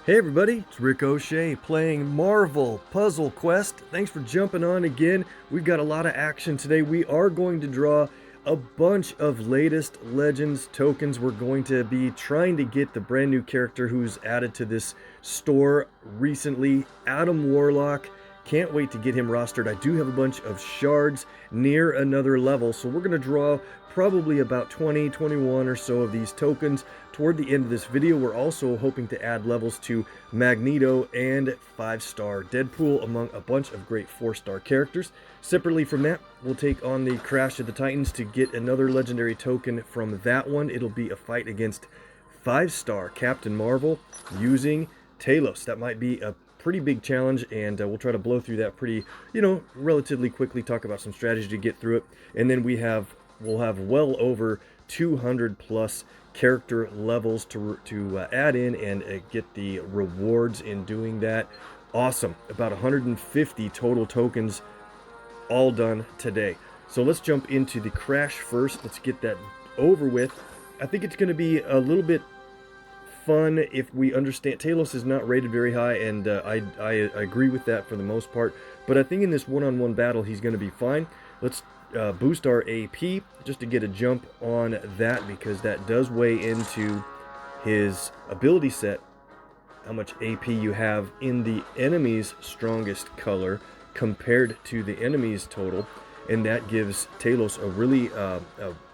Hey everybody, it's Rick OShay playing Marvel Puzzle Quest. Thanks for jumping on again. We've got a lot of action today. We are going to draw a bunch of latest Legends tokens. We're going to be trying to get the brand new character who's added to this store recently, Adam Warlock. Can't wait to get him rostered. I do have a bunch of shards near another level, so we're going to draw probably about 21 or so of these tokens toward the end of this video. We're also hoping to add levels to Magneto and 5-star Deadpool, among a bunch of great 4-star characters. Separately from that, we'll take on the Crash of the Titans to get another legendary token from that one. It'll be a fight against 5-star Captain Marvel using Talos. That might be a pretty big challenge, and we'll try to blow through that pretty, relatively quickly, talk about some strategy to get through it. And then we'll have well over 200 plus character levels to add in and get the rewards in doing that. Awesome. About 150 total tokens all done today. So let's jump into the Crash first. Let's get that over with. I think it's going to be a little bit fun if we understand. Talos is not rated very high, and I agree with that for the most part, but I think in this one-on-one battle he's going to be fine. Let's boost our AP just to get a jump on that, because that does weigh into his ability set, how much AP you have in the enemy's strongest color compared to the enemy's total, and that gives Talos a really a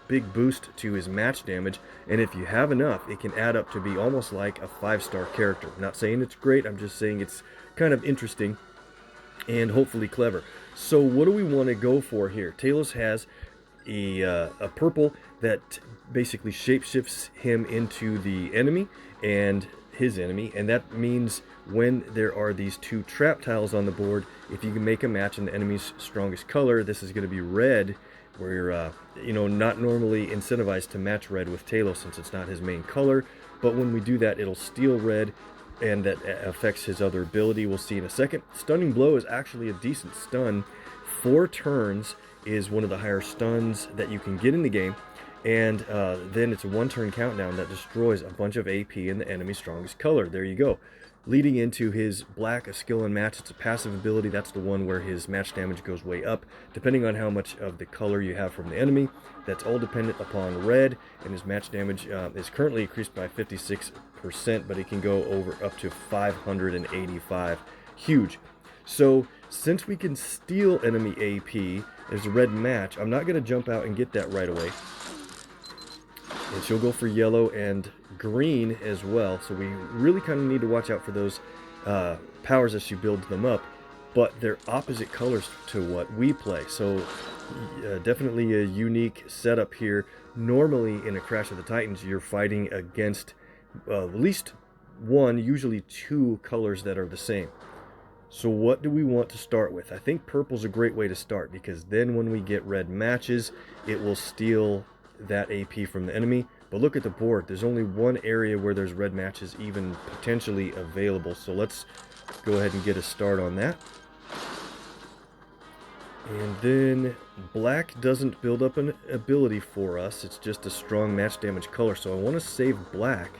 big boost to his match damage. And if you have enough, it can add up to be almost like a 5-star character. I'm not saying it's great, I'm just saying it's kind of interesting and hopefully clever. So what do we want to go for here? Talos has a purple that basically shapeshifts him into the enemy and his enemy, and that means when there are these two trap tiles on the board, if you can make a match in the enemy's strongest color, this is going to be red, where you're not normally incentivized to match red with Talos since it's not his main color, but when we do that, it'll steal red, and that affects his other ability. We'll see in a second. Stunning Blow is actually a decent stun. 4 turns is one of the higher stuns that you can get in the game, and then it's a 1-turn countdown that destroys a bunch of AP in the enemy's strongest color. There you go. Leading into his black, a skill and match. It's a passive ability. That's the one where his match damage goes way up, depending on how much of the color you have from the enemy. That's all dependent upon red, and his match damage is currently increased by 56%, but it can go over up to 585. Huge. So since we can steal enemy AP, there's a red match. I'm not going to jump out and get that right away. And she'll go for yellow and green as well, so we really kind of need to watch out for those powers as she builds them up, but they're opposite colors to what we play, so definitely a unique setup here. Normally in a Crash of the Titans, you're fighting against at least one, usually 2 colors that are the same. So what do we want to start with? I think purple's a great way to start, because then when we get red matches, it will steal that AP from the enemy. But look at the board, there's only one area where there's red matches even potentially available, so let's go ahead and get a start on that. And then black doesn't build up an ability for us, it's just a strong match damage color, so I want to save black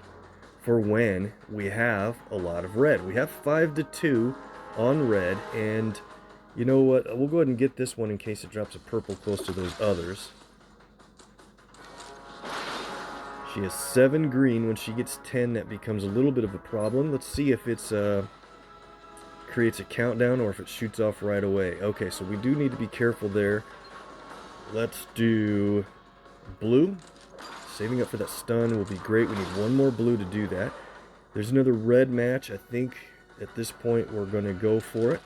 for when we have a lot of red. We have 5-2 on red, and you know what, we'll go ahead and get this one in case it drops a purple close to those others. She has 7 green. When she gets 10, that becomes a little bit of a problem. Let's see if it's creates a countdown or if it shoots off right away. Okay, so we do need to be careful there. Let's do blue. Saving up for that stun will be great. We need one more blue to do that. There's another red match. I think at this point we're going to go for it.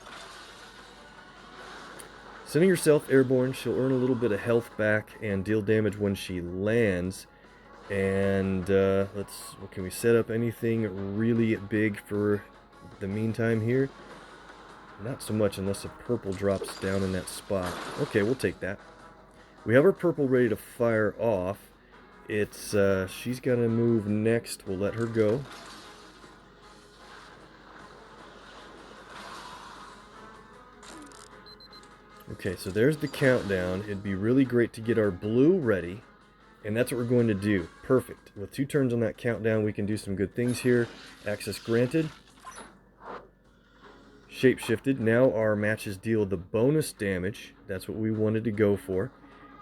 Sending herself airborne, she'll earn a little bit of health back and deal damage when she lands. And can we set up anything really big for the meantime here? Not so much unless a purple drops down in that spot. Okay, we'll take that. We have our purple ready to fire off. It's she's got to move next. We'll let her go. Okay, so there's the countdown. It'd be really great to get our blue ready. And that's what we're going to do. Perfect. With 2 turns on that countdown, we can do some good things here. Access granted. shapeshifted. Now our matches deal the bonus damage. That's what we wanted to go for.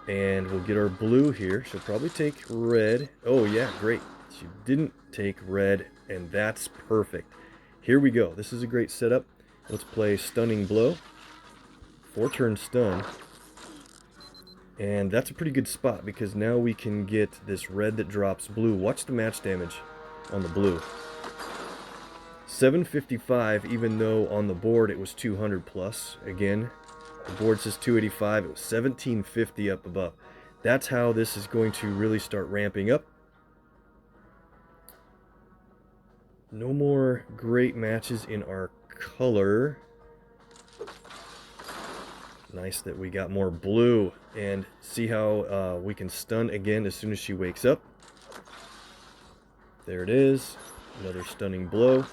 And we'll get our blue here. She'll probably take red. Oh yeah, great. She didn't take red, and that's perfect. Here we go. This is a great setup. Let's play Stunning Blow. 4-turn stun. And that's a pretty good spot because now we can get this red that drops blue. Watch the match damage on the blue. 755, even though on the board it was 200 plus. Again, the board says 285. It was 1750 up above. That's how this is going to really start ramping up. No more great matches in our color. Nice that we got more blue. And see how we can stun again as soon as she wakes up. There it is. Another stunning blow.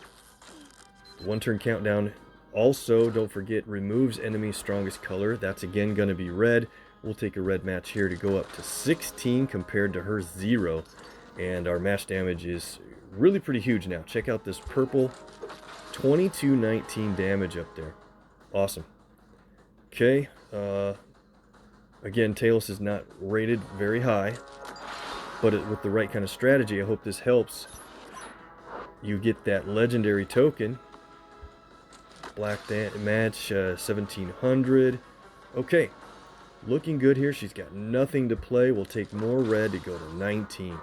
1-turn countdown. Also, don't forget, removes enemy's strongest color. That's again going to be red. We'll take a red match here to go up to 16 compared to her 0. And our match damage is really pretty huge now. Check out this purple. 2219 damage up there. Awesome. Okay. Again, Talos is not rated very high. But with the right kind of strategy, I hope this helps. You get that legendary token. Black match, 1700. Okay, looking good here. She's got nothing to play. We'll take more red to go to 19.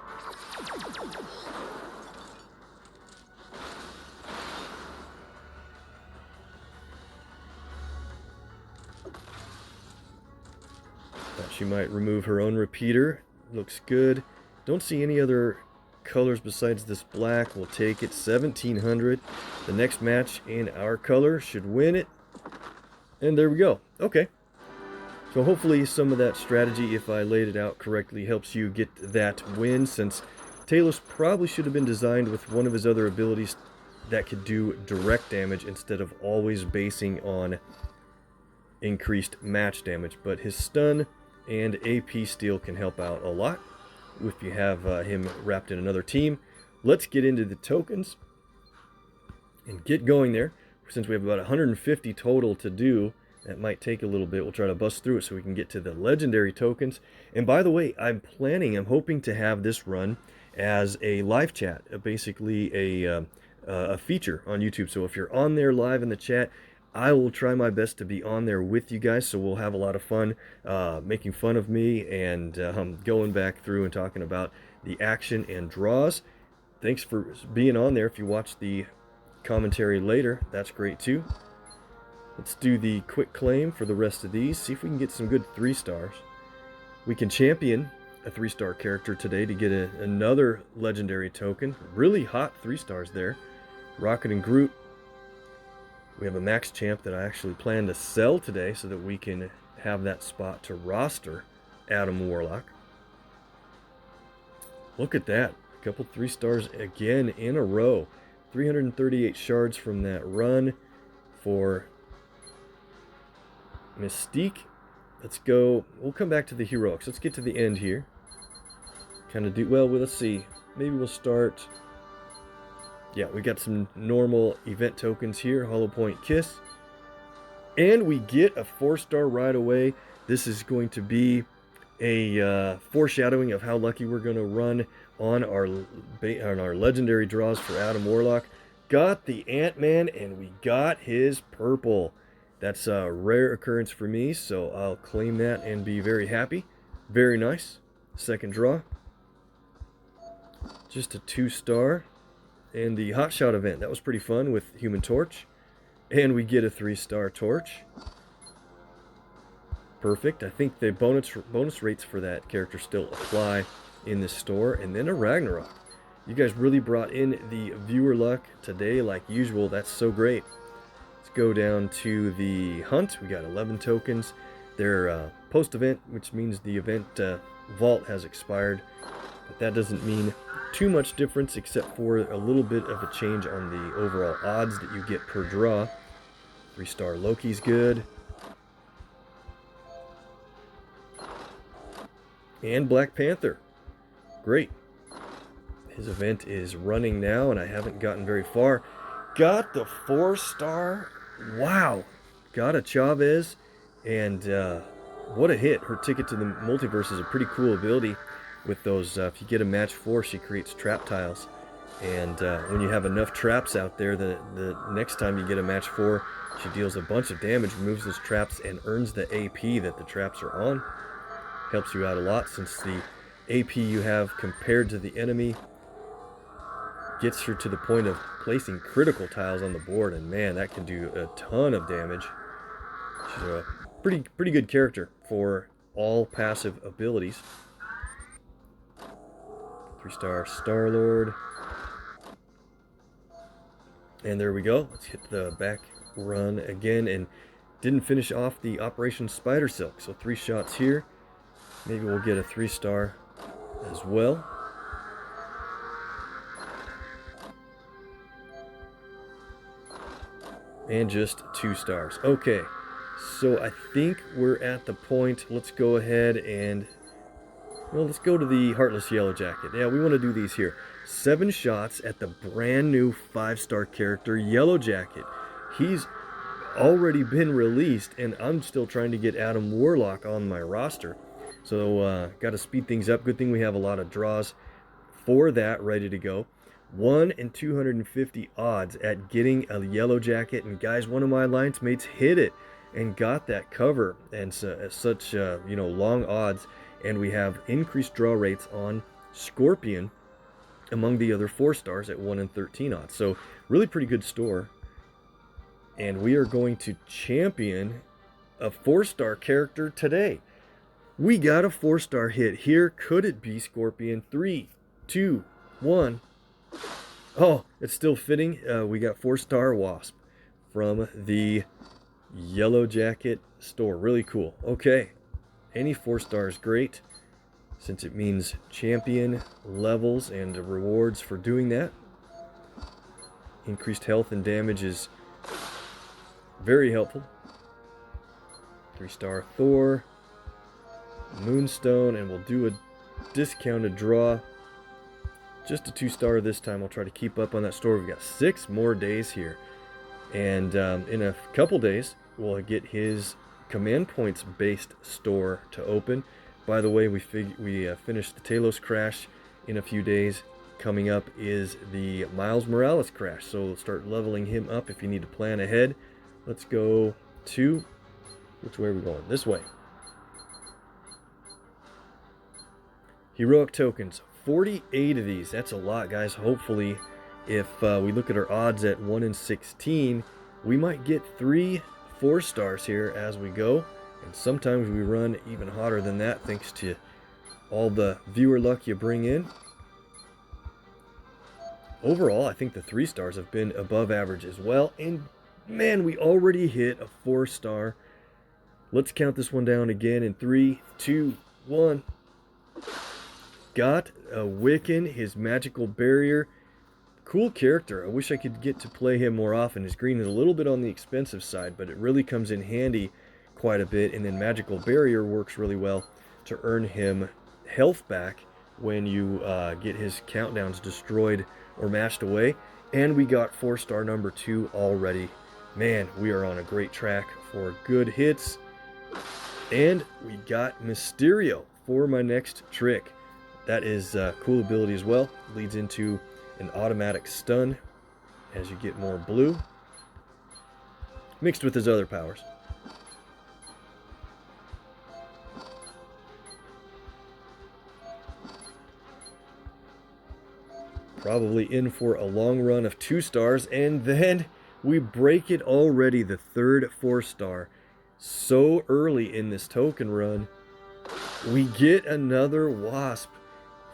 Thought she might remove her own repeater. Looks good. Don't see any other colors besides this black. We'll take it. 1700. The next match in our color should win it. And there we go. Okay. So hopefully some of that strategy, if I laid it out correctly, helps you get that win, since Talos probably should have been designed with one of his other abilities that could do direct damage instead of always basing on increased match damage. But his stun and AP steal can help out a lot if you have him wrapped in another team. Let's get into the tokens and get going there. Since we have about 150 total to do, that might take a little bit. We'll try to bust through it so we can get to the legendary tokens. And by the way, I'm hoping to have this run as a live chat, basically a feature on YouTube. So if you're on there live in the chat, I will try my best to be on there with you guys, so we'll have a lot of fun making fun of me and going back through and talking about the action and draws. Thanks for being on there. If you watch the commentary later, that's great too. Let's do the quick claim for the rest of these. See if we can get some good 3 stars. We can champion a 3-star character today to get another legendary token. Really hot 3 stars there. Rocket and Groot. We have a max champ that I actually plan to sell today so that we can have that spot to roster Adam Warlock. Look at that. A couple 3 stars again in a row. 338 shards from that run for Mystique. Let's go. We'll come back to the heroics. Let's get to the end here. Kind of do well. Let's see. Maybe we'll start. Yeah, we got some normal event tokens here. Hollow Point Kiss. And we get a 4-star right away. This is going to be a foreshadowing of how lucky we're going to run on our legendary draws for Adam Warlock. Got the Ant-Man, and we got his purple. That's a rare occurrence for me, so I'll claim that and be very happy. Very nice. Second draw. Just a 2-star. And the Hotshot event, that was pretty fun with Human Torch. And we get a 3-star Torch. Perfect. I think the bonus rates for that character still apply in this store. And then a Ragnarok. You guys really brought in the viewer luck today like usual. That's so great. Let's go down to the hunt. We got 11 tokens. They're post-event, which means the event vault has expired. But that doesn't mean too much difference except for a little bit of a change on the overall odds that you get per draw. 3-star Loki's good. And Black Panther. Great. His event is running now and I haven't gotten very far. Got the 4-star Wow. Got a Chavez, and what a hit. Her ticket to the multiverse is a pretty cool ability with those. If you get a match 4, she creates trap tiles. And when you have enough traps out there, the next time you get a match 4, she deals a bunch of damage, removes those traps, and earns the AP that the traps are on. Helps you out a lot since the AP you have compared to the enemy gets her to the point of placing critical tiles on the board, and man, that can do a ton of damage. She's a pretty good character for all passive abilities. 3-star Star-Lord. And there we go. Let's hit the back run again, and didn't finish off the Operation Spider Silk. So 3 shots here. Maybe we'll get a 3-star as well. And just 2 stars. Okay, so I think we're at the point. Let's go ahead and, well, let's go to the Heartless Yellow Jacket. Yeah, we want to do these here. 7 shots at the brand new 5-star character, Yellow Jacket. He's already been released, and I'm still trying to get Adam Warlock on my roster. So, got to speed things up. Good thing we have a lot of draws for that ready to go. 1 in 250 odds at getting a Yellow Jacket, and guys, one of my alliance mates hit it and got that cover, and such long odds. And we have increased draw rates on Scorpion among the other 4-stars at 1 in 13 odds. So really pretty good store. And we are going to champion a 4-star character today. We got a 4-star hit here. Could it be Scorpion? 3, 2, 1. Oh, it's still fitting. We got 4-star Wasp from the Yellow Jacket store. Really cool. Okay, any 4-star is great, since it means champion levels and rewards for doing that. Increased health and damage is very helpful. 3-star Thor, Moonstone, and we'll do a discounted draw. Just a 2-star this time. I'll try to keep up on that store. We've got 6 more days here. And in a couple days, we'll get his command points based store to open. By the way, we finished the Talos crash in a few days. Coming up is the Miles Morales crash. So we'll start leveling him up if you need to plan ahead. Let's go to, which way are we going? This way. Heroic tokens. 48 of these. That's a lot, guys. Hopefully, if we look at our odds at 1 in 16, we might get 3 4-stars here as we go. And sometimes we run even hotter than that, thanks to all the viewer luck you bring in. Overall, I think the 3-stars have been above average as well. And man, we already hit a 4-star. Let's count this one down again in 3, 2, 1. Got a Wiccan, his magical barrier. Cool character. I wish I could get to play him more often. His green is a little bit on the expensive side, but it really comes in handy quite a bit. And then magical barrier works really well to earn him health back when you get his countdowns destroyed or mashed away. And we got 4-star number 2 already. Man, we are on a great track for good hits. And we got Mysterio for my next trick. That is a cool ability as well. Leads into an automatic stun as you get more blue, mixed with his other powers. Probably in for a long run of 2-stars, and then we break it already, the 3rd 4-star. So early in this token run, we get another Wasp.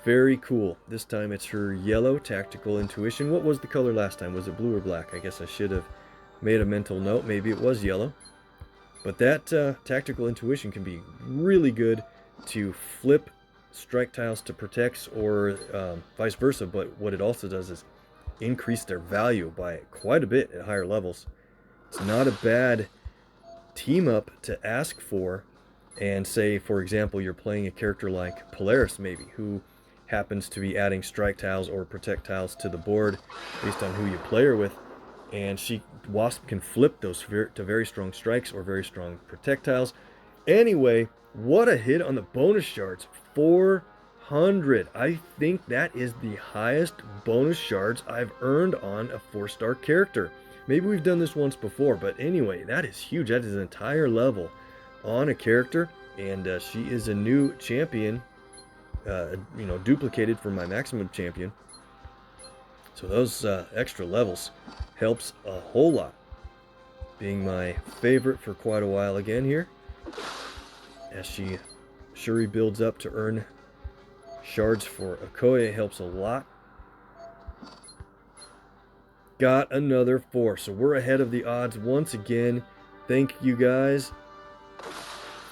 Very cool. This time it's her yellow tactical intuition. What was the color last time? Was it blue or black? I guess I should have made a mental note. Maybe it was yellow. But that tactical intuition can be really good to flip strike tiles to protects, or vice versa. But what it also does is increase their value by quite a bit at higher levels. It's not a bad team up to ask for. And say, for example, you're playing a character like Polaris, maybe, who happens to be adding strike tiles or protect tiles to the board based on who you play her with, And Wasp can flip those to very strong strikes or very strong projectiles. Anyway, what a hit on the bonus shards. 400. I think that is the highest bonus shards I've earned on a 4-star character. Maybe we've done this once before, but anyway, that is huge. That is an entire level on a character, and she is a new champion, duplicated from my maximum champion. So those extra levels helps a whole lot. Being my favorite for quite a while again here, as Shuri builds up to earn shards for Okoye, helps a lot. Got another 4, so we're ahead of the odds once again. Thank you guys.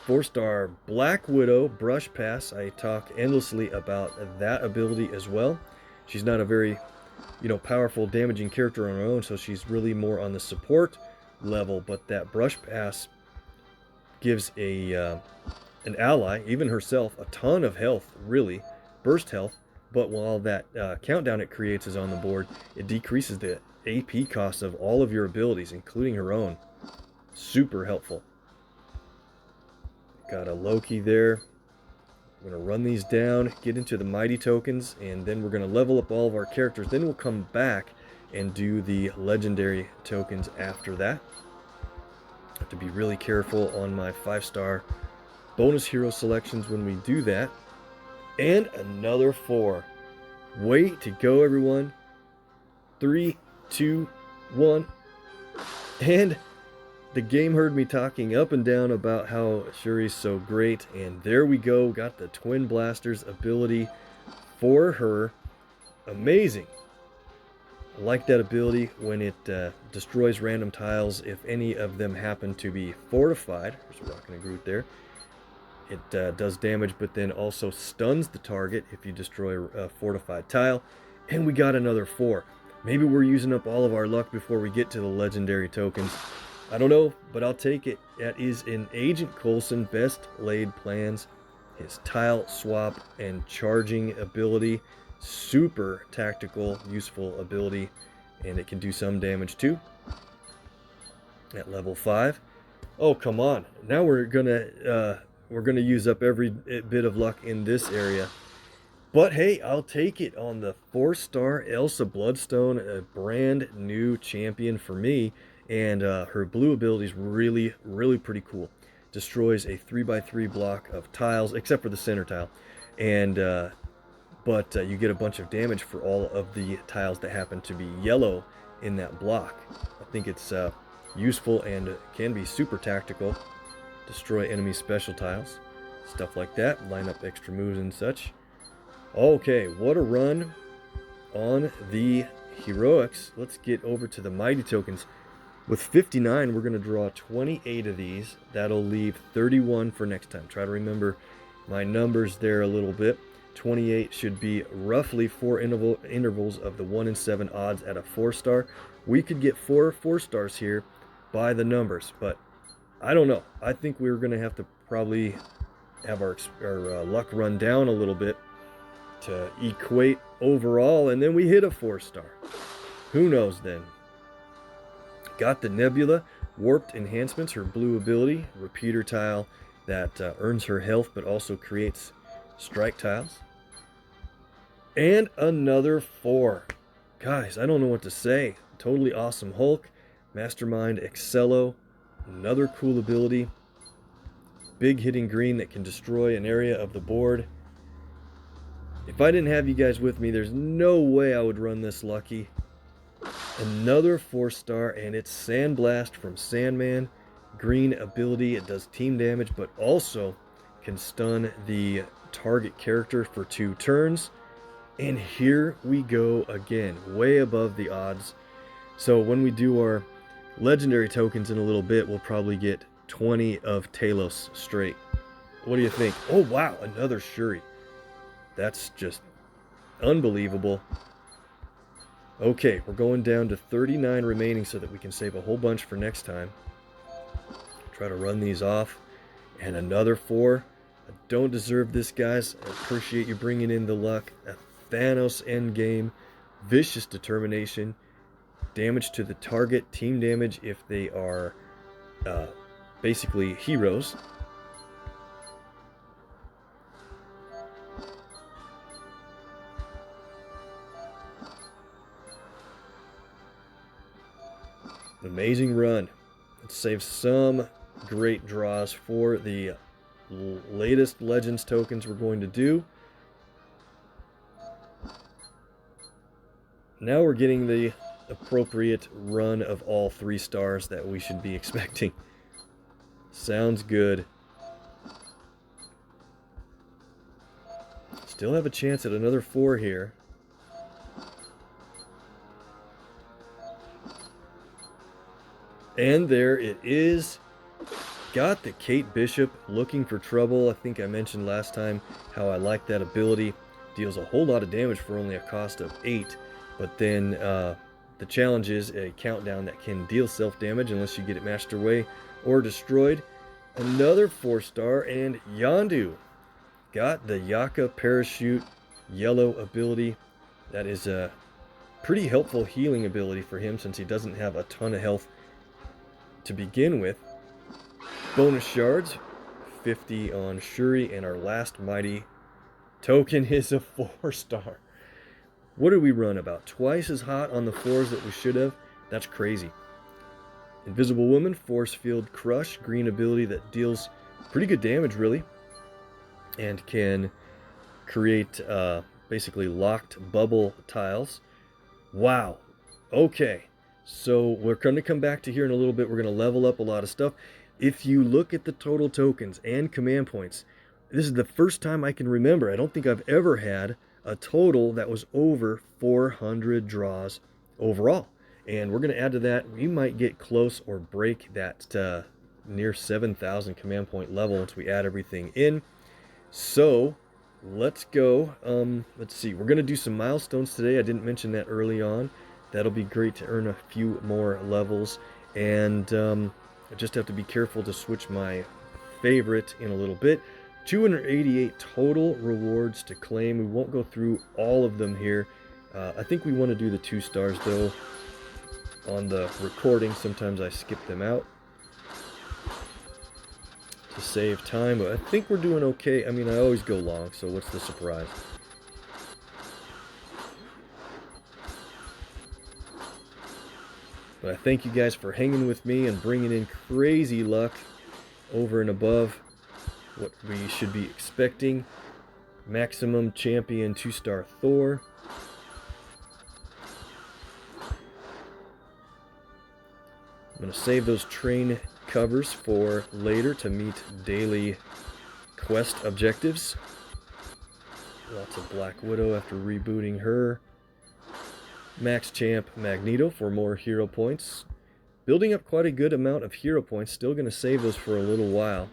4-star Black Widow Brush Pass. I talk endlessly about that ability as well. She's not a very, powerful damaging character on her own, so she's really more on the support level, but that Brush Pass gives an ally, even herself, a ton of health, really, burst health. But while that countdown it creates is on the board, it decreases the AP cost of all of your abilities, including her own. Super helpful. Got a Loki there. We're going to run these down, get into the mighty tokens, and then we're going to level up all of our characters. Then we'll come back and do the legendary tokens after that. Have to be really careful on my 5-star bonus hero selections when we do that. And another 4. Way to go, everyone. 3, 2, 1. And the game heard me talking up and down about how Shuri's so great, and there we go. Got the Twin Blasters ability for her. Amazing. I like that ability when it destroys random tiles if any of them happen to be fortified. There's a Rock and a Groot there. It does damage, but then also stuns the target if you destroy a fortified tile. And we got another 4. Maybe we're using up all of our luck before we get to the legendary tokens. I don't know, but I'll take it. That is in Agent Coulson, best laid plans. His tile swap and charging ability. Super tactical, useful ability. And it can do some damage too. At level 5. Oh, come on. Now we're gonna use up every bit of luck in this area. But hey, I'll take it on the 4-star Elsa Bloodstone, a brand new champion for me. And her blue ability is really, really pretty cool. Destroys a 3x3 block of tiles, except for the center tile. And but you get a bunch of damage for all of the tiles that happen to be yellow in that block. I think it's useful and can be super tactical. Destroy enemy special tiles, stuff like that. Line up extra moves and such. Okay, what a run on the heroics. Let's get over to the mighty tokens. With 59, we're going to draw 28 of these. That'll leave 31 for next time. Try to remember my numbers there a little bit. 28 should be roughly 4 intervals of the 1 in 7 odds at a 4-star. We could get 4 4-stars here by the numbers, but I don't know. I think we're going to have to probably have our luck run down a little bit to equate overall, and then we hit a 4-star. Who knows then? Got the Nebula, warped enhancements, her blue ability, repeater tile that earns her health but also creates strike tiles. And another 4. Guys, I don't know what to say. Totally awesome Hulk, Mastermind Excello, another cool ability. Big hitting green that can destroy an area of the board. If I didn't have you guys with me, there's no way I would run this lucky. Another 4-star, and it's Sandblast from Sandman. Green ability, it does team damage, but also can stun the target character for 2 turns. And here we go again, way above the odds. So when we do our legendary tokens in a little bit, we'll probably get 20 of Talos straight. What do you think? Oh wow, another Shuri. That's just unbelievable. Okay, we're going down to 39 remaining so that we can save a whole bunch for next time. Try to run these off. And another 4. I don't deserve this, guys. I appreciate you bringing in the luck. A Thanos endgame. Vicious determination. damage to the target, team damage if they are basically heroes. Amazing run. Let's save some great draws for the latest Legends tokens we're going to do. Now we're getting the appropriate run of all 3 stars that we should be expecting. Sounds good. Still have a chance at another 4 here. And there it is. Got the Kate Bishop looking for trouble. I think I mentioned last time how I like that ability. Deals a whole lot of damage for only a cost of 8. But then the challenge is a countdown that can deal self-damage unless you get it mashed away or destroyed. Another 4-star, and Yondu got the Yaka Parachute yellow ability. That is a pretty helpful healing ability for him since he doesn't have a ton of health to begin with. Bonus shards, 50 on Shuri, and our last mighty token is a 4-star. What did we run? About twice as hot on the 4s that we should have? That's crazy. Invisible Woman, Force Field Crush, green ability that deals pretty good damage really, and can create basically locked bubble tiles. Wow. Okay. So we're going to come back to here in a little bit. We're going to level up a lot of stuff. If you look at the total tokens and command points, this is the first time I can remember. I don't think I've ever had a total that was over 400 draws overall. And we're going to add to that. We might get close or break that near 7,000 command point level once we add everything in. So let's go. Let's see. We're going to do some milestones today. I didn't mention that early on. That'll be great to earn a few more levels. And I just have to be careful to switch my favorite in a little bit. 288 total rewards to claim. We won't go through all of them here. I think we want to do the 2 stars though on the recording. Sometimes I skip them out to save time, but I think we're doing okay. I mean, I always go long, so what's the surprise? But I thank you guys for hanging with me and bringing in crazy luck over and above what we should be expecting. Maximum Champion 2-star Thor. I'm going to save those train covers for later to meet daily quest objectives. Lots of Black Widow after rebooting her. Max Champ Magneto for more hero points. Building up quite a good amount of hero points. Still going to save those for a little while.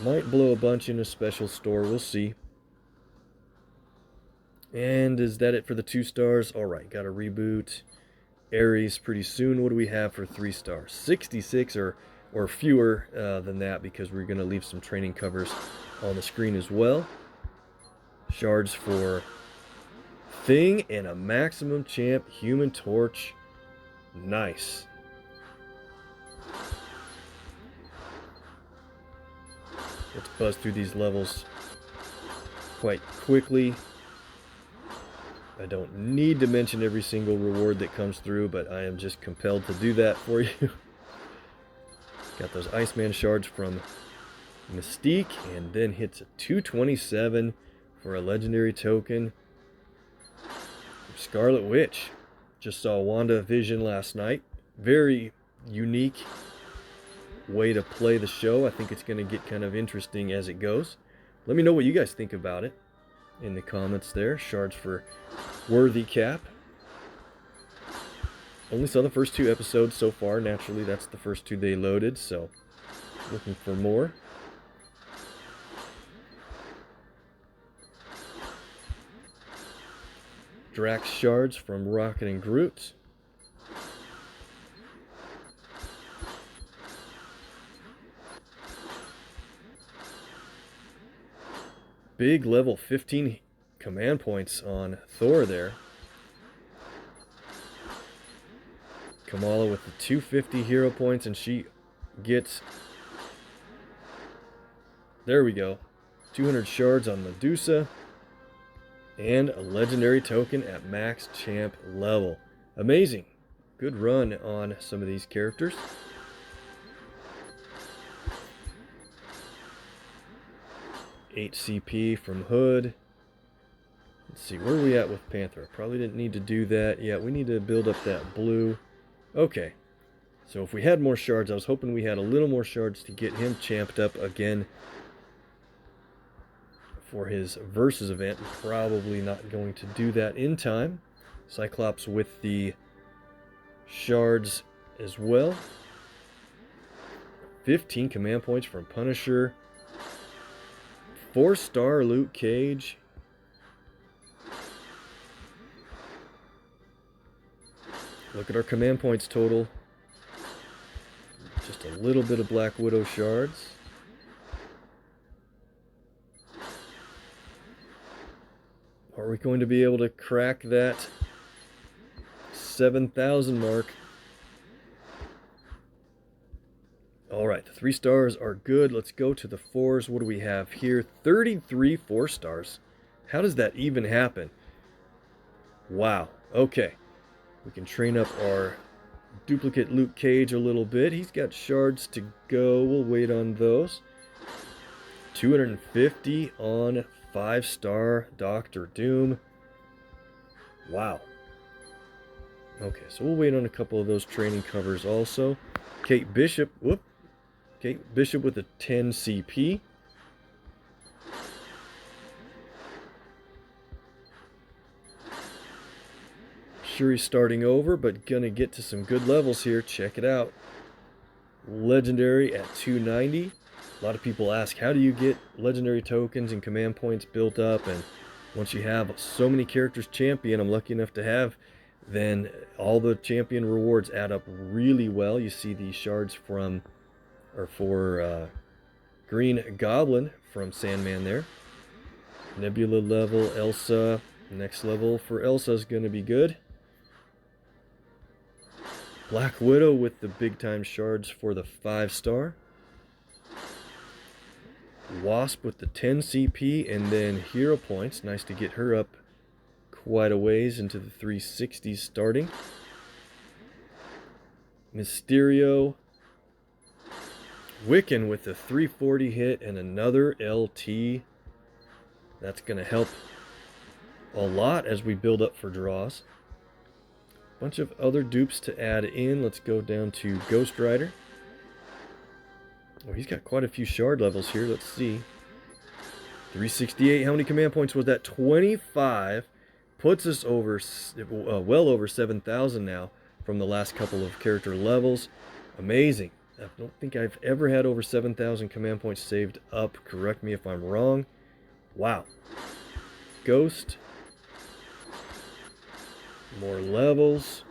Might blow a bunch in a special store. We'll see. And is that it for the 2 stars? Alright, got to reboot Ares pretty soon. What do we have for 3 stars? 66 or fewer than that, because we're going to leave some training covers on the screen as well. Shards for Thing and a Maximum Champ Human Torch. Nice. Let's buzz through these levels quite quickly. I don't need to mention every single reward that comes through, but I am just compelled to do that for you. Got those Iceman shards from Mystique, and then hits a 227 for a legendary token. Scarlet Witch. Just saw WandaVision last night. Very unique way to play the show. I think it's going to get kind of interesting as it goes. Let me know what you guys think about it in the comments there. Shards for Worthy Cap. Only saw the first 2 episodes so far. Naturally, that's the first 2 they loaded, so looking for more. Drax shards from Rocket and Groot. Big level 15 command points on Thor there. Kamala with the 250 hero points, and she gets, there we go, 200 shards on Medusa, and a legendary token at max champ level. Amazing. Good run on some of these characters. HCP from Hood. Let's see, where are we at with Panther? Probably didn't need to do that. Yeah, we need to build up that blue. Okay. So if we had more shards, I was hoping we had a little more shards to get him champed up again for his Versus event. Probably not going to do that in time. Cyclops with the shards as well. 15 command points from Punisher. 4-star Luke Cage. Look at our command points total. Just a little bit of Black Widow shards. Are we going to be able to crack that 7,000 mark? Alright, the 3 stars are good. Let's go to the 4s. What do we have here? 33 4 stars. How does that even happen? Wow. Okay. We can train up our duplicate Luke Cage a little bit. He's got shards to go. We'll wait on those. 250 on 5-star Doctor Doom. Wow. Okay, so we'll wait on a couple of those training covers also. Kate Bishop. Whoop. Kate Bishop with a 10 CP. Shuri's starting over, but gonna get to some good levels here. Check it out. Legendary at 290. A lot of people ask, how do you get legendary tokens and command points built up? And once you have so many characters champion, I'm lucky enough to have, then all the champion rewards add up really well. You see these shards from, or for Green Goblin from Sandman there. Nebula level, Elsa. Next level for Elsa is going to be good. Black Widow with the big time shards for the 5-star. Wasp with the 10 CP and then hero points. Nice to get her up quite a ways into the 360s starting. Mysterio. Wiccan with the 340 hit and another LT. That's going to help a lot as we build up for draws. Bunch of other dupes to add in. Let's go down to Ghost Rider. Oh, he's got quite a few shard levels here. Let's see. 368. How many command points was that? 25. Puts us over, well over 7,000 now from the last couple of character levels. Amazing. I don't think I've ever had over 7,000 command points saved up. Correct me if I'm wrong. Wow. Ghost. More levels.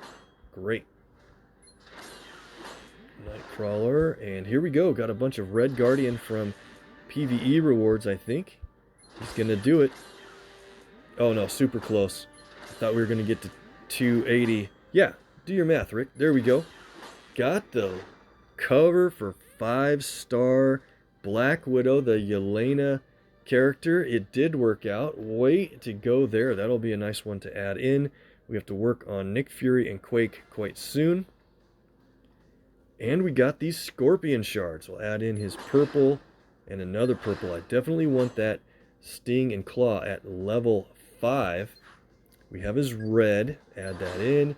Great. Nightcrawler. And here we go. Got a bunch of Red Guardian from PvE rewards, I think. He's going to do it. Oh, no. Super close. I thought we were going to get to 280. Yeah. Do your math, Rick. There we go. Got the cover for 5-star Black Widow, the Yelena character. It did work out. Wait to go there. That'll be a nice one to add in. We have to work on Nick Fury and Quake quite soon. And we got these Scorpion shards. We'll add in his purple and another purple. I definitely want that Sting and Claw at level 5. We have his red. Add that in.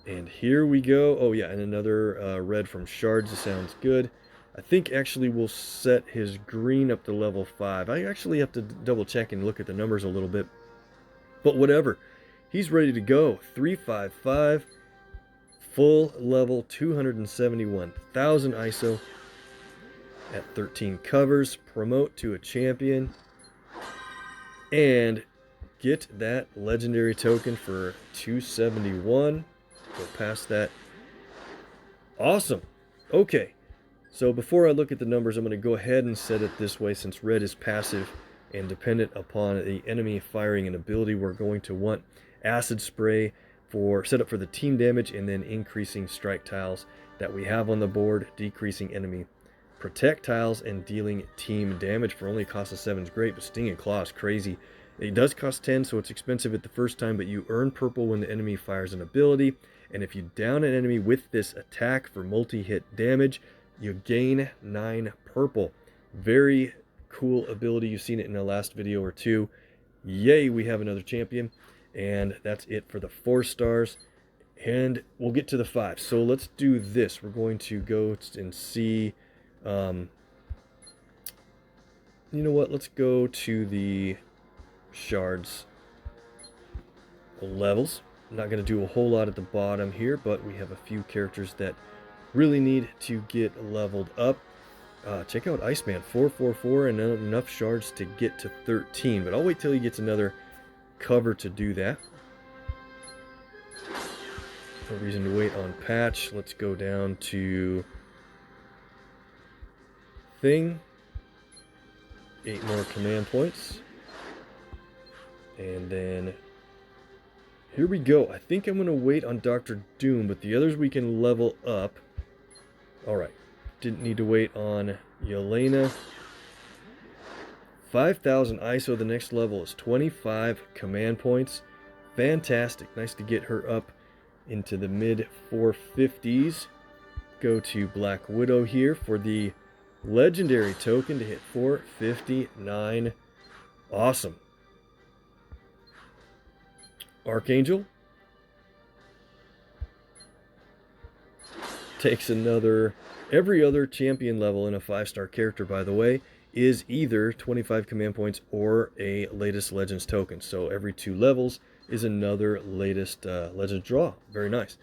And here we go. Oh, yeah, and another red from shards. This sounds good. I think actually we'll set his green up to level 5. I actually have to double check and look at the numbers a little bit. But whatever. He's ready to go. 355. Full level 271,000 ISO at 13 covers. Promote to a champion. And get that legendary token for 271. Go past that. Awesome. Okay. So before I look at the numbers, I'm going to go ahead and set it this way. Since red is passive and dependent upon the enemy firing an ability, we're going to want Acid Spray set up for the team damage, and then increasing strike tiles that we have on the board, decreasing enemy protect tiles, and dealing team damage for only a cost of 7 is great, but Stinging Claw is crazy. It does cost 10, so it's expensive at the first time, but you earn purple when the enemy fires an ability, and if you down an enemy with this attack for multi-hit damage, you gain 9 purple. Very cool ability. You've seen it in the last video or two. Yay, we have another champion. And that's it for the 4 stars. And we'll get to the 5. So let's do this. We're going to go and see... you know what? Let's go to the shards levels. I'm not going to do a whole lot at the bottom here, but we have a few characters that really need to get leveled up. Check out Iceman, 444, and enough shards to get to 13. But I'll wait till he gets another cover to do that. No reason to wait on Patch. Let's go down to Thing. 8 more command points. And then here we go. I think I'm going to wait on Dr. Doom, but the others we can level up. Alright. Didn't need to wait on Yelena. 5,000 ISO. The next level is 25 command points. Fantastic. Nice to get her up into the mid 450s. Go to Black Widow here for the legendary token to hit 459. Awesome. Archangel takes another... Every other champion level in a 5-star character, by the way, is either 25 command points or a latest Legends token. So every 2 levels is another latest Legends draw. Very nice.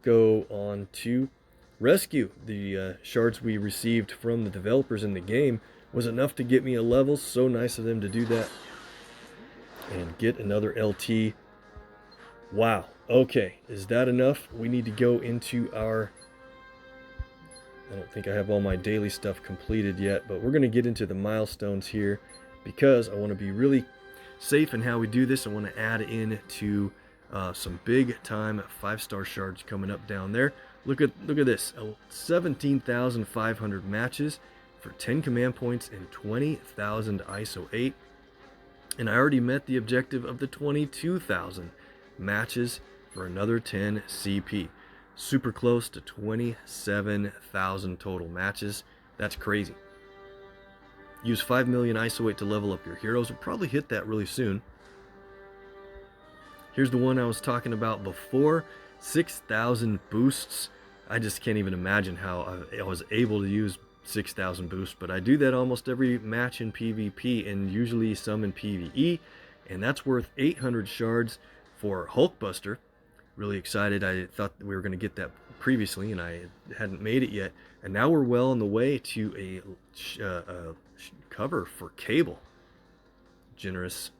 Go on to Rescue. The shards we received from the developers in the game was enough to get me a level. So nice of them to do that. And get another LT. Wow. Okay. Is that enough? We need to go into our... I don't think I have all my daily stuff completed yet, but we're going to get into the milestones here because I want to be really safe in how we do this. I want to add in to some big time 5-star shards coming up down there. Look at this, 17,500 matches for 10 command points and 20,000 ISO 8. And I already met the objective of the 22,000 matches for another 10 CP. Super close to 27,000 total matches. That's crazy. Use 5 million ISO 8 to level up your heroes. We'll probably hit that really soon. Here's the one I was talking about before. 6,000 boosts. I just can't even imagine how I was able to use 6,000 boosts, but I do that almost every match in PvP and usually some in PvE, and that's worth 800 shards for Hulkbuster. Really excited. I thought we were going to get that previously and I hadn't made it yet, and now we're well on the way to a cover for Cable. Generous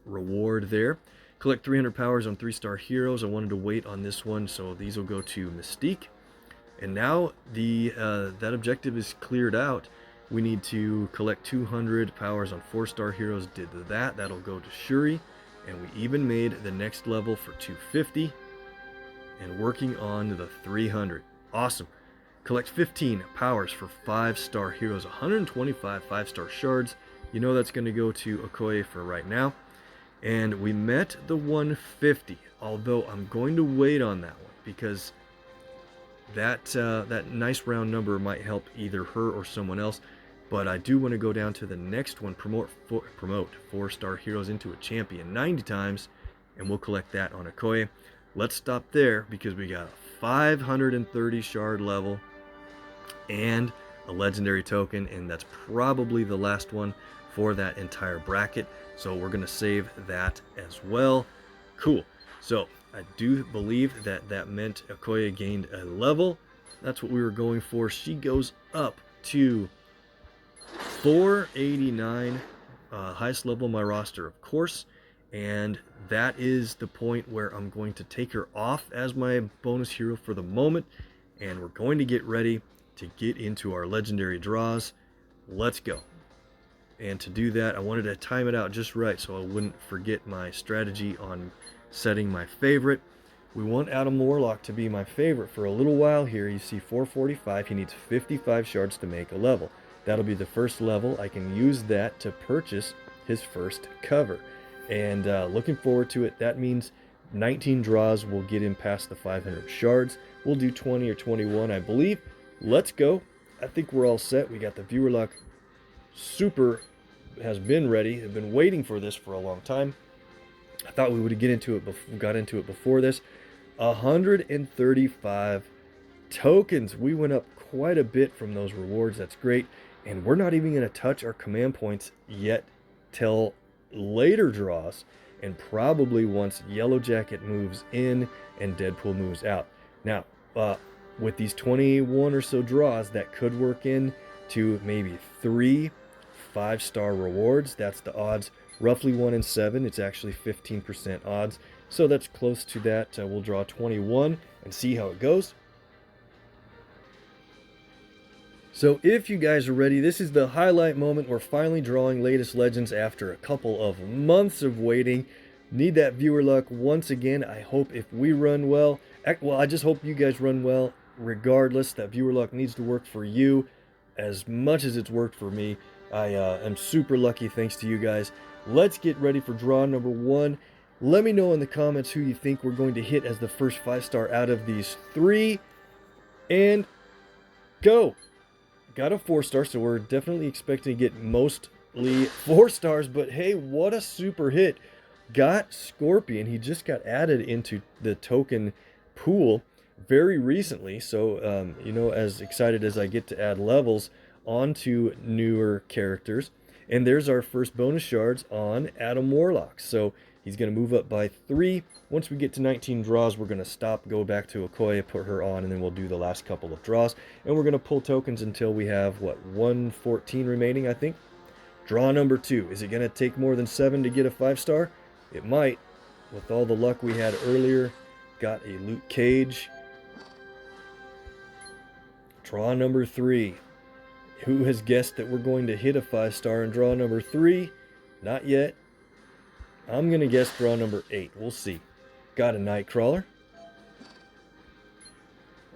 reward there. Collect 300 powers on 3-star heroes. I wanted to wait on this one, so these will go to Mystique. And now that objective is cleared out. We need to collect 200 powers on 4-star heroes. Did that. That'll go to Shuri. And we even made the next level for 250. And working on the 300. Awesome. Collect 15 powers for 5-star heroes. 125 5-star shards. You know that's going to go to Okoye for right now. And we met the 150. Although I'm going to wait on that one because that nice round number might help either her or someone else. But I do want to go down to the next one. Promote 4-star heroes into a champion 90 times. And we'll collect that on Okoye. Let's stop there because we got a 530 shard level and a legendary token, and that's probably the last one for that entire bracket. So we're going to save that as well. Cool. So I do believe that meant Okoye gained a level. That's what we were going for. She goes up to 489, highest level on my roster, of course. And that is the point where I'm going to take her off as my bonus hero for the moment. And we're going to get ready to get into our legendary draws. Let's go. And to do that, I wanted to time it out just right so I wouldn't forget my strategy on setting my favorite. We want Adam Warlock to be my favorite for a little while here. You see 445, he needs 55 shards to make a level. That'll be the first level. I can use that to purchase his first cover. And looking forward to it. That means 19 draws will get him past the 500 shards. We'll do 20 or 21, I believe. Let's go. I think we're all set. We got the viewer luck super has been ready. I've been waiting for this for a long time. I thought we would got into it before this. 135 tokens. We went up quite a bit from those rewards. That's great. And we're not even going to touch our command points yet till later draws, and probably once Yellow Jacket moves in and Deadpool moves out. Now, with these 21 or so draws, that could work in to maybe 3 5-star rewards. That's the odds, roughly 1 in 7. It's actually 15% odds, so that's close to that. We'll draw 21 and see how it goes. So if you guys are ready, this is the highlight moment. We're finally drawing latest legends after a couple of months of waiting. Need that viewer luck once again. I hope if we run well, I just hope you guys run well regardless. That viewer luck needs to work for you as much as it's worked for me. I am super lucky thanks to you guys. Let's get ready for draw number 1. Let me know in the comments who you think we're going to hit as the first 5-star out of these 3. And go! Got a 4-star, so we're definitely expecting to get mostly 4 stars. But hey, what a super hit. Got Scorpion. He just got added into the token pool very recently. So, you know, as excited as I get to add levels onto newer characters. And there's our first bonus shards on Adam Warlock. So he's going to move up by 3. Once we get to 19 draws, we're going to stop, go back to Okoye, put her on, and then we'll do the last couple of draws. And we're going to pull tokens until we have, what, 114 remaining, I think? Draw number 2. Is it going to take more than 7 to get a 5-star? It might. With all the luck we had earlier, got a Luke Cage. Draw number 3. Who has guessed that we're going to hit a 5-star in draw number 3? Not yet. I'm going to guess draw number 8. We'll see. Got a Nightcrawler.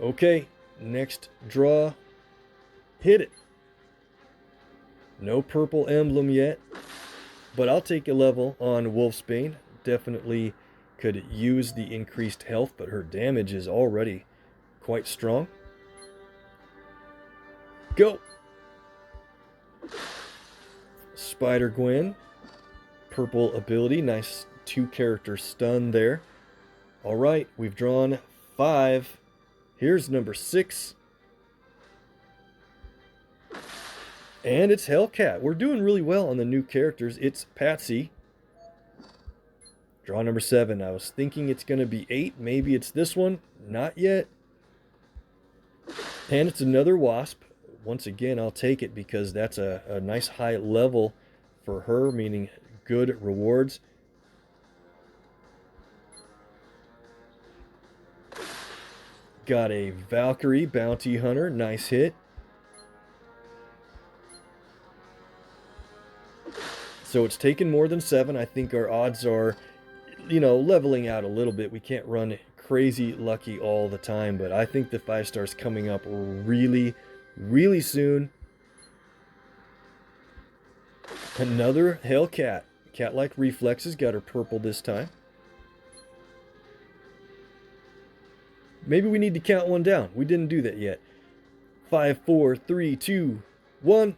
Okay, next draw. Hit it. No purple emblem yet, but I'll take a level on Wolfsbane. Definitely could use the increased health, but her damage is already quite strong. Go! Spider-Gwen. Purple ability. Nice 2-character stun there. Alright, we've drawn 5. Here's number 6. And it's Hellcat. We're doing really well on the new characters. It's Patsy. Draw number 7. I was thinking it's going to be 8. Maybe it's this one. Not yet. And it's another Wasp. Once again, I'll take it because that's a nice high level for her, meaning good rewards. Got a Valkyrie Bounty Hunter. Nice hit. So it's taken more than 7. I think our odds are, you know, leveling out a little bit. We can't run crazy lucky all the time, but I think the 5-star's coming up really soon. Another Hellcat. Cat-like reflexes. Got her purple this time. Maybe we need to count one down. We didn't do that yet. 5, 4, 3, 2, 1.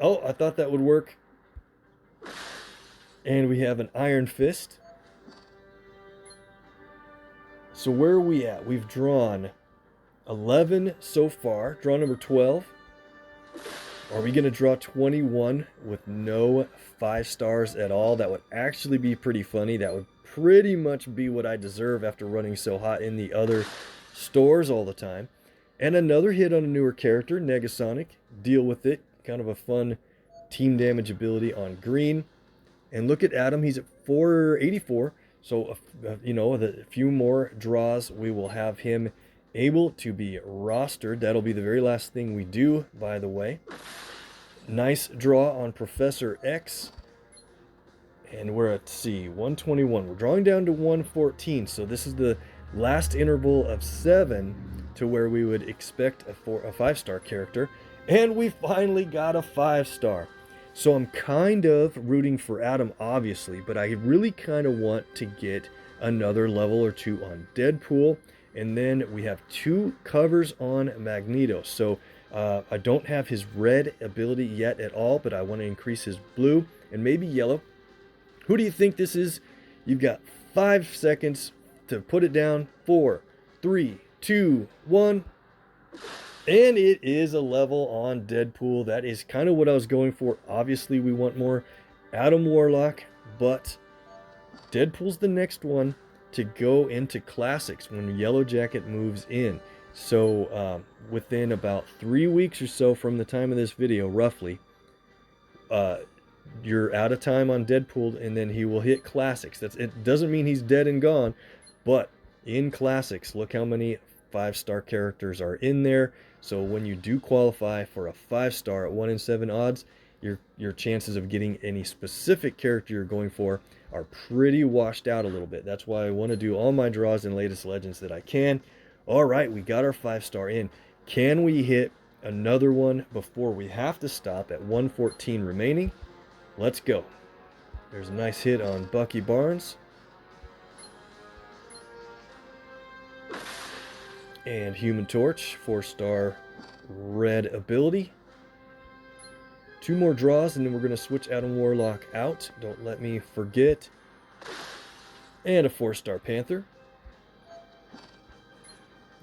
Oh, I thought that would work. And we have an Iron Fist. So where are we at? We've drawn 11 so far. Draw number 12. Are we going to draw 21 with no 5-stars at all? That would actually be pretty funny. That would pretty much be what I deserve after running so hot in the other stores all the time. And another hit on a newer character, Negasonic. Deal with it. Kind of a fun team damage ability on green. And look at Adam. He's at 484. So, you know, a few more draws, we will have him able to be rostered. That'll be the very last thing we do, by the way. Nice draw on Professor X. And we're at C, 121. We're drawing down to 114. So this is the last interval of 7 to where we would expect a 5-star character. And we finally got a 5-star. So I'm kind of rooting for Adam, obviously, but I really kind of want to get another level or 2 on Deadpool. And then we have 2 covers on Magneto. So I don't have his red ability yet at all, but I want to increase his blue and maybe yellow. Who do you think this is? You've got 5 seconds to put it down. 4, 3, 2, 1. And it is a level on Deadpool. That is kind of what I was going for. Obviously, we want more Adam Warlock, but Deadpool's the next one to go into Classics when Yellow Jacket moves in. So within about 3 weeks or so from the time of this video, roughly, you're out of time on Deadpool, and then he will hit Classics. It doesn't mean he's dead and gone, but in Classics, look how many 5-star characters are in there. So when you do qualify for a 5-star at 1 in 7 odds, your chances of getting any specific character you're going for are pretty washed out a little bit. That's why I want to do all my draws in latest legends that I can. All right, we got our 5-star in. Can we hit another one before we have to stop at 114 remaining? Let's go. There's a nice hit on Bucky Barnes. And Human Torch, 4-star red ability. 2 more draws, and then we're going to switch Adam Warlock out. Don't let me forget. And a 4-star Panther.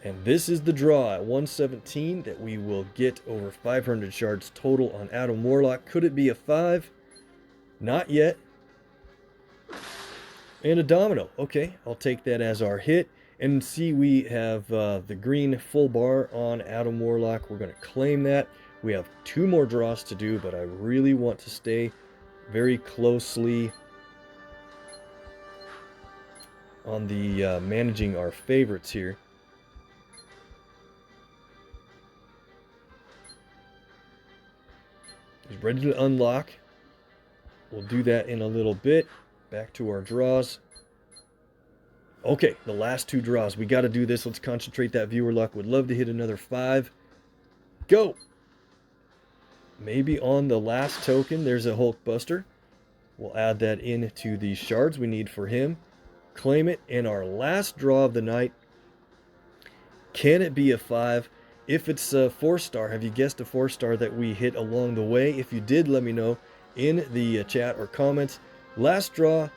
And this is the draw at 117 that we will get over 500 shards total on Adam Warlock. Could it be a 5? Not yet. And a domino. Okay, I'll take that as our hit. And see, we have the green full bar on Adam Warlock. We're going to claim that. We have 2 more draws to do, but I really want to stay very closely on the managing our favorites here. He's ready to unlock. We'll do that in a little bit. Back to our draws. Okay, the last 2 draws. We got to do this. Let's concentrate that viewer luck. Would love to hit another 5. Go! Maybe on the last token, there's a Hulk Buster. We'll add that into the shards we need for him. Claim it. And our last draw of the night. Can it be a 5? If it's a 4-star, have you guessed a 4-star that we hit along the way? If you did, let me know in the chat or comments. Last draw.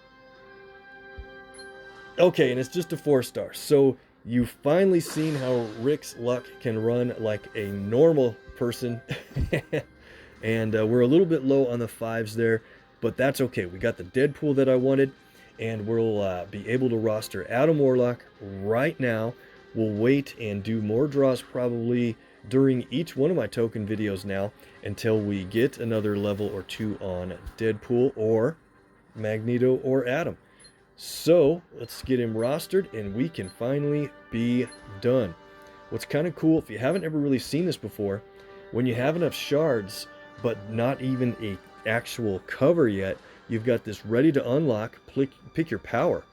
Okay, and it's just a 4-star. So you've finally seen how Rick's luck can run like a normal person. And we're a little bit low on the 5s there, but that's okay. We got the Deadpool that I wanted, and we'll be able to roster Adam Warlock right now. We'll wait and do more draws probably during each one of my token videos now until we get another level or 2 on Deadpool or Magneto or Adam. So let's get him rostered and we can finally be done. What's kind of cool, if you haven't ever really seen this before, when you have enough shards but not even a actual cover yet, you've got this ready to unlock. Pick your power.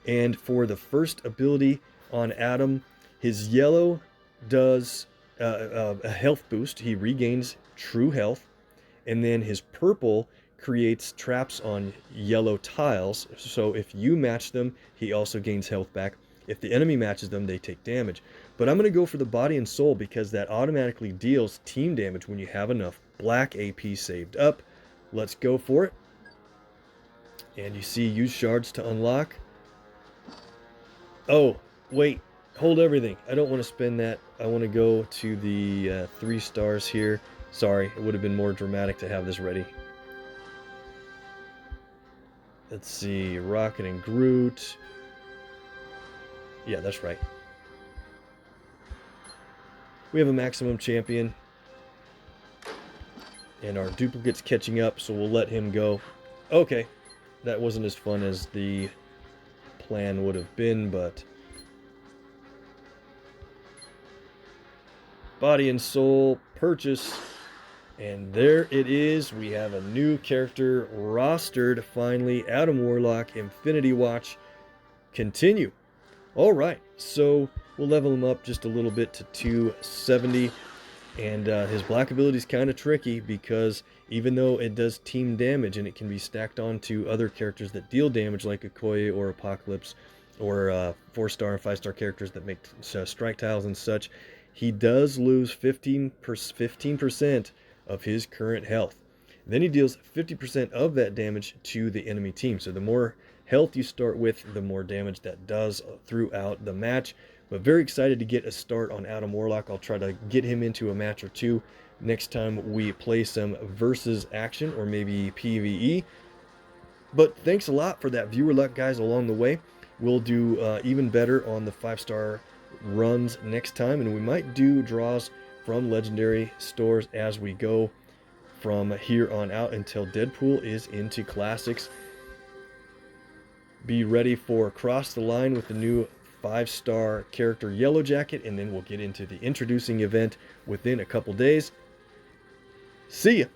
And for the first ability on Adam, his yellow does a health boost. He regains true health. And then his purple creates traps on yellow tiles. So if you match them, he also gains health back. If the enemy matches them, they take damage. But I'm going to go for the body and soul because that automatically deals team damage when you have enough black AP saved up. Let's go for it. And you see, use shards to unlock. Oh, wait. Hold everything. I don't want to spend that. I want to go to the 3 stars here. Sorry, it would have been more dramatic to have this ready. Let's see. Rocket and Groot. Yeah, that's right. We have a maximum champion. And our duplicate's catching up, so we'll let him go. Okay. That wasn't as fun as the plan would have been, but... Body and soul, purchase. And there it is. We have a new character rostered finally. Adam Warlock, Infinity Watch. Continue. All right, so we'll level him up just a little bit to 270. And his black ability is kind of tricky because even though it does team damage and it can be stacked onto other characters that deal damage like Okoye or Apocalypse or 4-star and 5-star characters that make strike tiles and such, he does lose 15% of his current health. Then he deals 50% of that damage to the enemy team. So the more health you start with, the more damage that does throughout the match. But very excited to get a start on Adam Warlock. I'll try to get him into a match or two next time we play some versus action or maybe PvE. But thanks a lot for that viewer luck, guys, along the way. We'll do even better on the 5-star runs next time, and we might do draws from legendary stores as we go from here on out until Deadpool is into classics. Be ready for Cross the Line with the new 5-star character Yellow Jacket, and then we'll get into the introducing event within a couple days. See ya!